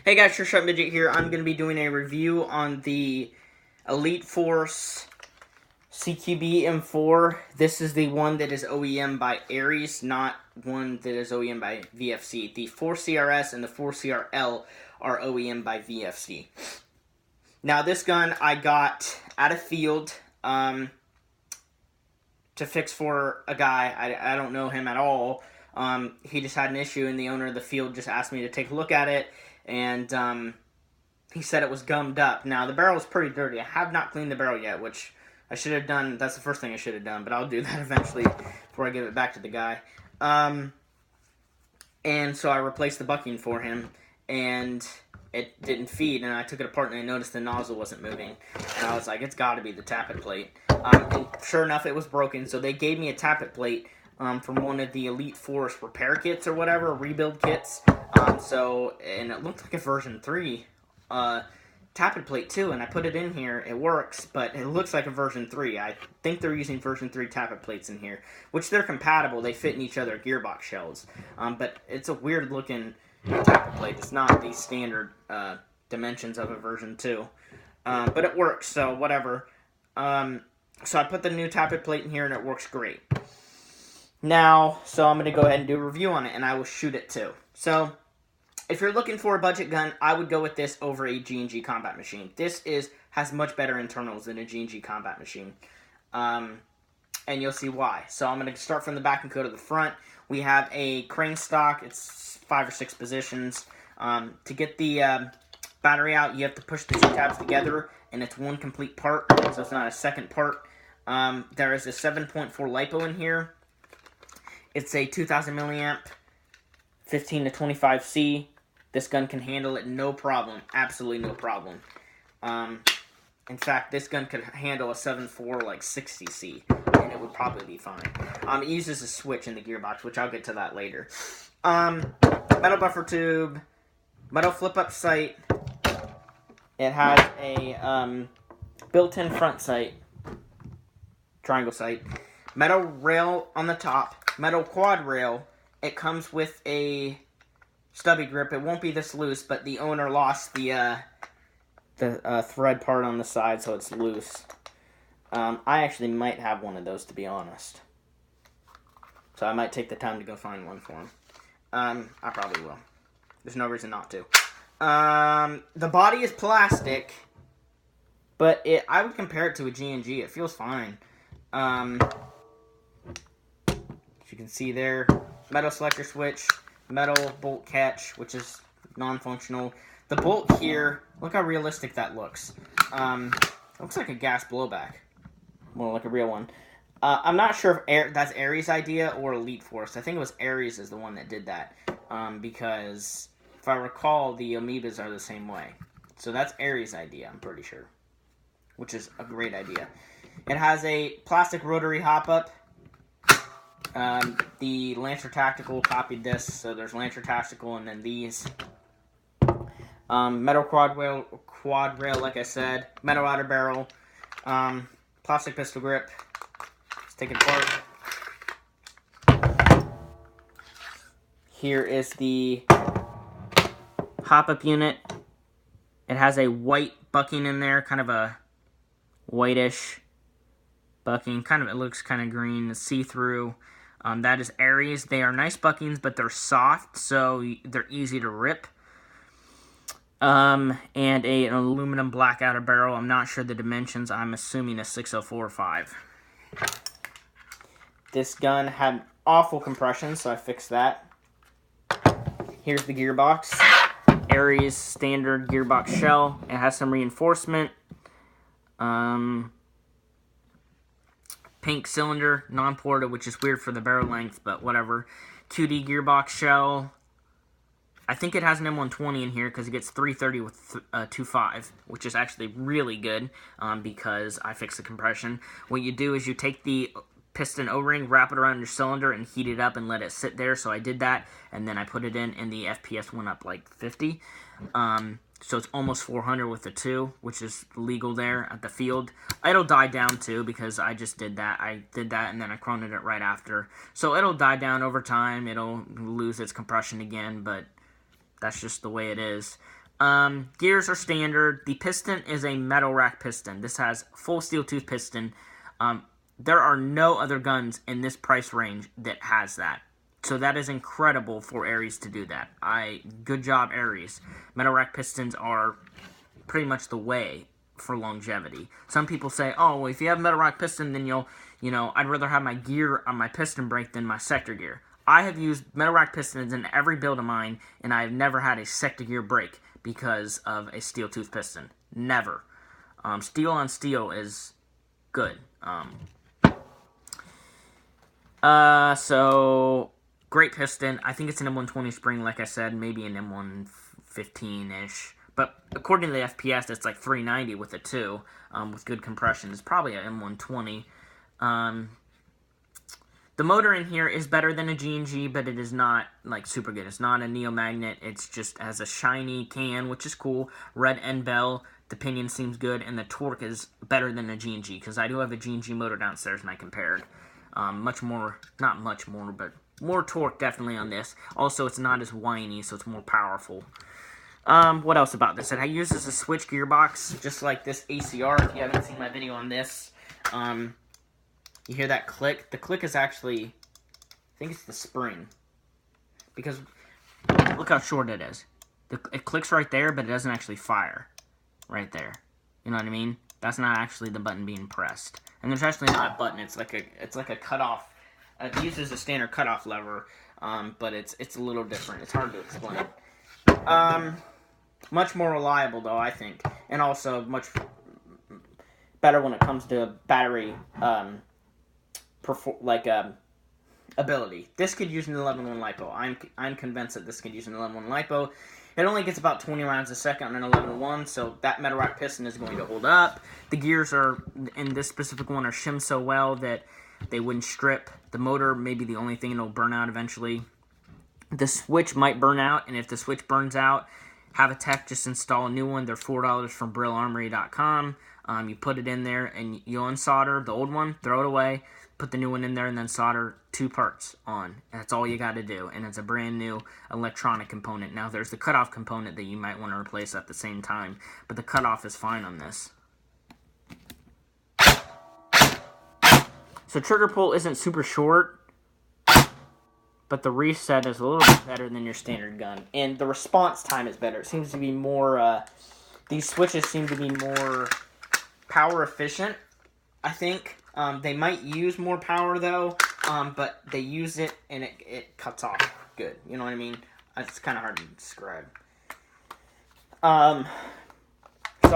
Hey guys, Sure Shot Midget here. I'm going to be doing a review on the Elite Force CQB M4. This is the one that is OEM by Ares, not one that is OEM by VFC. The Force ARES and the Force ARL are OEM by VFC. Now this gun I got at a field to fix for a guy. I don't know him at all. He just had an issue and the owner of the field just asked me to take a look at it. And he said it was gummed up. Now, the barrel is pretty dirty. I have not cleaned the barrel yet, which I should have done. That's the first thing I should have done, but I'll do that eventually before I give it back to the guy. And so I replaced the bucking for him, and it didn't feed, and I took it apart, and I noticed the nozzle wasn't moving. And I was like, it's got to be the tappet plate. And sure enough, it was broken, so they gave me a tappet plate from one of the Elite Force repair kits or whatever, rebuild kits. And it looked like a version 3 tappet plate too, and I put it in here. It works, but it looks like a version 3. I think they're using version 3 tappet plates in here, which they're compatible. They fit in each other gearbox shells. But it's a weird looking tappet plate. It's not the standard dimensions of a version 2. But it works, so whatever. So I put the new tappet plate in here, and it works great. Now, so I'm going to go ahead and do a review on it, and I will shoot it too. So, if you're looking for a budget gun, I would go with this over a G&G combat machine. This has much better internals than a G&G combat machine. And you'll see why. So I'm going to start from the back and go to the front. We have a crane stock. It's 5 or 6 positions. To get the battery out, you have to push the 2 tabs together, and it's one complete part, so it's not a second part. There is a 7.4 LiPo in here. It's a 2000 milliamp, 15 to 25C. This gun can handle it no problem. Absolutely no problem. In fact, this gun could handle a 7.4 like 60C, and it would probably be fine. It uses a switch in the gearbox, which I'll get to that later. Metal buffer tube, metal flip-up sight. It has a built-in front sight, triangle sight. Metal rail on the top. Metal quad rail. It comes with a stubby grip. It won't be this loose, but the owner lost the thread part on the side, so it's loose. I actually might have one of those, to be honest. So I might take the time to go find one for him. I probably will. There's no reason not to. The body is plastic, but I would compare it to a G&G. It feels fine. As you can see there, metal selector switch, metal bolt catch, which is non-functional. The bolt here, look how realistic that looks. Looks like a gas blowback. More like a real one. I'm not sure if that's Ares' idea or Elite Force. I think it was Ares is the one that did that. Because, if I recall, the amoebas are the same way. So that's Ares' idea, I'm pretty sure. Which is a great idea. It has a plastic rotary hop-up. The Lancer Tactical copied this, so there's Lancer Tactical and then these. Metal quad rail, like I said. Metal outer barrel. Plastic pistol grip. Let's take it apart. Here is the hop-up unit. It has a white bucking in there, kind of a whitish bucking. It looks kind of green, see-through. That is Ares. They are nice buckings, but they're soft, so they're easy to rip. And an aluminum black outer barrel. I'm not sure the dimensions. I'm assuming a 604.5. This gun had awful compression, so I fixed that. Here's the gearbox. Ares standard gearbox shell. It has some reinforcement. Pink cylinder, non-ported, which is weird for the barrel length, but whatever. 2D gearbox shell. I think it has an M120 in here because it gets 330 with 2.5, which is actually really good because I fixed the compression. What you do is you take the piston O-ring, wrap it around your cylinder, and heat it up and let it sit there. So I did that, and then I put it in, and the FPS went up like 50. So it's almost 400 with the 2, which is legal there at the field. It'll die down too because I just did that. I did that and then I chroned it right after. So it'll die down over time. It'll lose its compression again, but that's just the way it is. Gears are standard. The piston is a metal rack piston. This has full steel tooth piston. There are no other guns in this price range that has that. So that is incredible for Ares to do that. Good job, Ares. Metal rack pistons are pretty much the way for longevity. Some people say, oh, well, if you have metal rack piston, then I'd rather have my gear on my piston brake than my sector gear. I have used metal rack pistons in every build of mine, and I have never had a sector gear brake because of a steel tooth piston. Never. Steel on steel is good. So great piston. I think it's an M120 spring, like I said, maybe an M115-ish. But according to the FPS, it's like 390 with a 2, with good compression. It's probably an M120. The motor in here is better than a G&G, but it is not, like, super good. It's not a Neo-Magnet. It's just has a shiny can, which is cool. Red end bell. The pinion seems good, and the torque is better than a G&G, because I do have a G&G motor downstairs, and I compared. Not much more, but more torque definitely on this. Also, it's not as whiny, so it's more powerful. What else about this? It uses a switch gearbox, just like this ACR. If you haven't seen my video on this, you hear that click? The click is actually, I think it's the spring. Because, look how short it is. It clicks right there, but it doesn't actually fire. Right there. You know what I mean? That's not actually the button being pressed. And there's actually not a button. It's like a cutoff. It uses a standard cutoff lever, but it's a little different. It's hard to explain. Much more reliable, though, I think. And also much better when it comes to battery ability. This could use an 11-1 LiPo. I'm convinced that this could use an 11-1 LiPo. It only gets about 20 rounds a second on an 11-1, so that metal rack piston is going to hold up. The gears in this specific one are shimmed so well that they wouldn't strip. The motor may be the only thing that'll burn out eventually. The switch might burn out, and if the switch burns out, have a tech just install a new one. They're $4 from BrillArmory.com. You put it in there, and you unsolder the old one, throw it away, put the new one in there, and then solder 2 parts on. And that's all you got to do. And it's a brand new electronic component. Now, there's the cutoff component that you might want to replace at the same time, but the cutoff is fine on this. So trigger pull isn't super short, but the reset is a little bit better than your standard gun. And the response time is better. It seems to be more, these switches seem to be more power efficient, I think. They might use more power, though, but they use it, and it cuts off good. You know what I mean? It's kind of hard to describe. So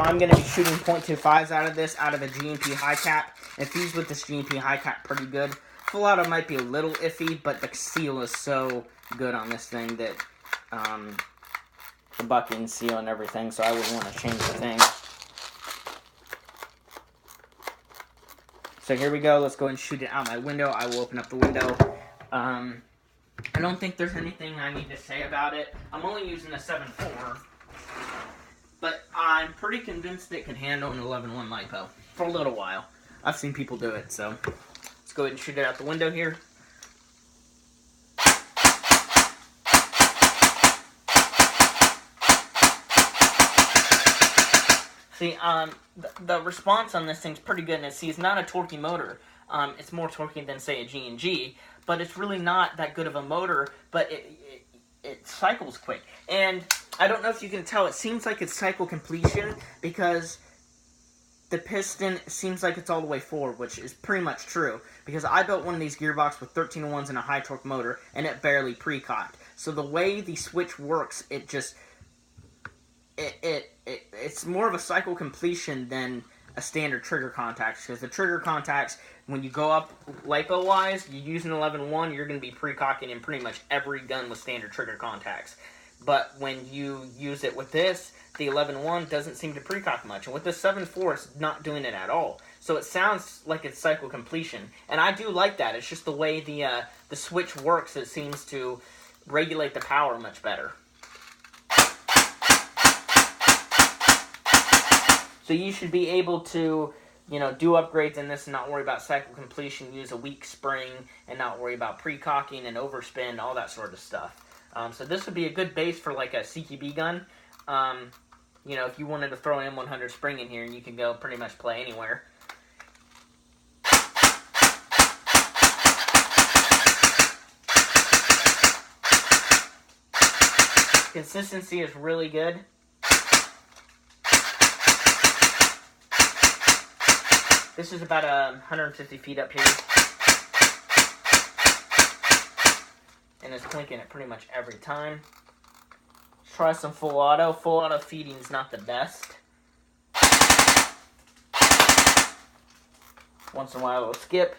I'm going to be shooting .25s out of a G&P high cap. It feeds with this G&P high cap pretty good. Full auto might be a little iffy, but the seal is so good on this thing that the bucking seal and everything, so I wouldn't want to change the thing. So here we go. Let's go and shoot it out my window. I will open up the window. I don't think there's anything I need to say about it. I'm only using a 7.4, but I'm pretty convinced it can handle an 11-1 LiPo for a little while. I've seen people do it, so let's go ahead and shoot it out the window here. See, the response on this thing's pretty good, and it's not a torquey motor. It's more torquey than, say, a G&G, but it's really not that good of a motor, but it cycles quick. And I don't know if you can tell, it seems like it's cycle completion, because the piston seems like it's all the way forward, which is pretty much true, because I built one of these gearbox with 13-1s and a high torque motor, and it barely pre-cocked. So the way the switch works, it just... It's more of a cycle completion than a standard trigger contacts, because the trigger contacts, when you go up LiPo-wise, you use an 11-1, you're going to be pre-cocking in pretty much every gun with standard trigger contacts. But when you use it with this, the 11-1 doesn't seem to pre-cock much, and with the 7.4, it's not doing it at all. So it sounds like it's cycle completion, and I do like that. It's just the way the switch works, it seems to regulate the power much better. So you should be able to, do upgrades in this and not worry about cycle completion, use a weak spring, and not worry about pre-cocking and overspin, all that sort of stuff. So this would be a good base for like a CQB gun. You know, if you wanted to throw an M100 spring in here, and you can go pretty much play anywhere. Consistency is really good. This is about 150 feet up here. And it's clinking it pretty much every time. Let's try some full auto. Full auto feeding is not the best. Once in a while it'll skip.